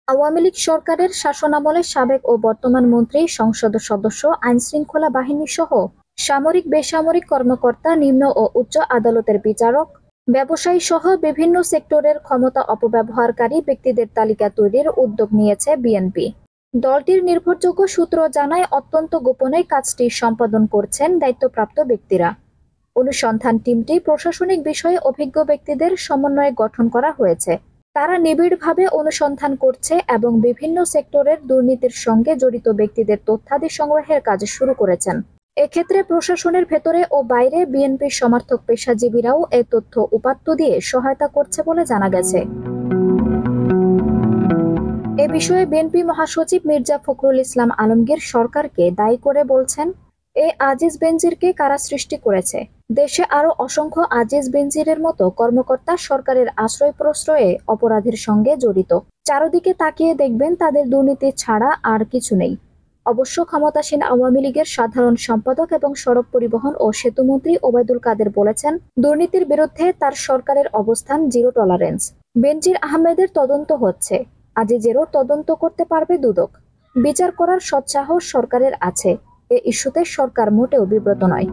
আওয়ামী লীগ সরকারের শাসনামলে সাবেক ও বর্তমান মন্ত্রী, সংসদ সদস্য, আইনশৃঙ্খলা বাহিনী সহ সামরিক বেসামরিক কর্মকর্তা, নিম্ন ও উচ্চ আদালতের বিচারক, ব্যবসায়ী সহ বিভিন্ন সেক্টরের ক্ষমতা অপব্যবহারকারী ব্যক্তিদের তালিকা তৈরির উদ্যোগ নিয়েছে বিএনপি। দলটির নির্ভরযোগ্য সূত্র জানায়, অত্যন্ত গোপনে কাজটি সম্পাদন করছেন দায়িত্বপ্রাপ্ত ব্যক্তিরা। অনুসন্ধান টিমটি প্রশাসনিক বিষয়ে অভিজ্ঞ ব্যক্তিদের সমন্বয়ে গঠন করা হয়েছে। তারা নিবিড়ভাবে অনুসন্ধান করছে এবং বিভিন্ন সেক্টরের দুর্নীতির সঙ্গে জড়িত ব্যক্তিদের তথ্যাদি সংগ্রহের কাজ শুরু করেছেন। এক্ষেত্রে প্রশাসনের ভেতরে ও বাইরে বিএনপির সমর্থক পেশাজীবীরাও এ তথ্য উপাত্ত দিয়ে সহায়তা করছে বলে জানা গেছে। এ বিষয়ে বিএনপি মহাসচিব মির্জা ফখরুল ইসলাম আলমগীর সরকারকে দায়ী করে বলছেন, এ আজিজ বেনজিরকে কারা সৃষ্টি করেছে? দেশে আরো অসংখ্য আজিজ বেনজিরের মতো কর্মকর্তা সরকারের আশ্রয় প্রশ্রয়ে অপরাধের সঙ্গে জড়িত। চারদিকে তাকিয়ে দেখবেন তাদের দুর্নীতি ছাড়া আর কিছু নেই। অবশ্য ক্ষমতাসীন আওয়ামী লীগের সাধারণ সম্পাদক এবং সড়ক পরিবহন ও সেতুমন্ত্রী ওবায়দুল কাদের বলেছেন, দুর্নীতির বিরুদ্ধে তার সরকারের অবস্থান জিরো টলারেন্স। বেনজির আহমেদের তদন্ত হচ্ছে, আজিজেরও তদন্ত করতে পারবে দুদক। বিচার করার সৎসাহস সরকারের আছে। এ ইস্যুতে সরকার মোটেও বিব্রত নয়।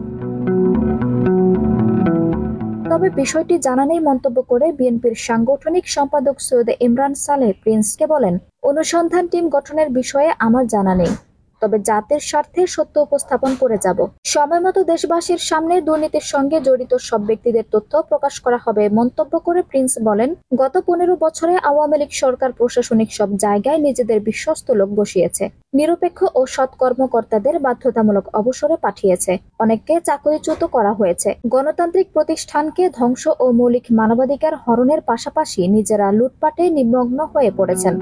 তবে বিষয়টি জানা নেই মন্তব্য করে বিএনপির সাংগঠনিক সম্পাদক সৈয়দ ইমরান সালেহ প্রিন্সকে বলেন, অনুসন্ধান টিম গঠনের বিষয়ে আমার জানা নেই, তবে জাতির স্বার্থে সত্য উপস্থাপন করে যাব। সময়মতো দেশবাসীর সামনে দুর্নীতির সঙ্গে জড়িত সব ব্যক্তিদের তথ্য প্রকাশ করা হবে মন্তব্য করে প্রিন্স বলেন, গত 15 বছরে আওয়ামী লীগ সরকার প্রশাসনিক সব জায়গায় নিজেদের বিশ্বস্ত লোক বসিয়েছে। নিরপেক্ষ ও সৎ কর্মকর্তাদের বাধ্যতামূলক অবসরে পাঠিয়েছে। অনেককে চাকরিচ্যুত করা হয়েছে। গণতান্ত্রিক প্রতিষ্ঠানকে ধ্বংস ও মৌলিক মানবাধিকার হরণের পাশাপাশি নিজেরা লুটপাটে নিমগ্ন হয়ে পড়েছেন।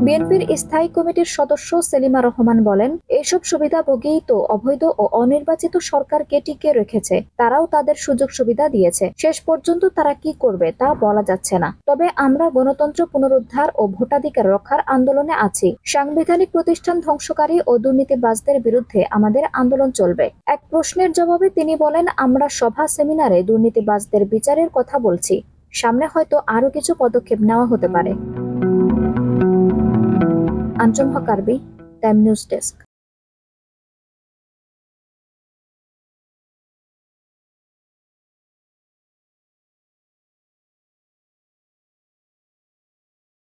বিএনপির স্থায়ী কমিটির সদস্য সেলিমা রহমান বলেন, এসব সুবিধাভোগীই তো অবৈধ ও অনির্বাচিত সরকারকে টিকিয়ে রেখেছে। তারাও তাদের সুযোগ সুবিধা দিয়েছে। শেষ পর্যন্ত তারা কি করবে তা বলা যাচ্ছে না। তবে আমরা গণতন্ত্র পুনরুদ্ধার ও ভোটাধিকার রক্ষার আন্দোলনে আছি। সাংবিধানিক প্রতিষ্ঠান ধ্বংসকারী ও দুর্নীতিবাজদের বিরুদ্ধে আমাদের আন্দোলন চলবে। এক প্রশ্নের জবাবে তিনি বলেন, আমরা সভা সেমিনারে দুর্নীতিবাজদের বিচারের কথা বলছি। সামনে হয়তো আরো কিছু পদক্ষেপ নেওয়া হতে পারে। আঞ্জুম হক আরবি, টাইম নিউজ ডেস্ক।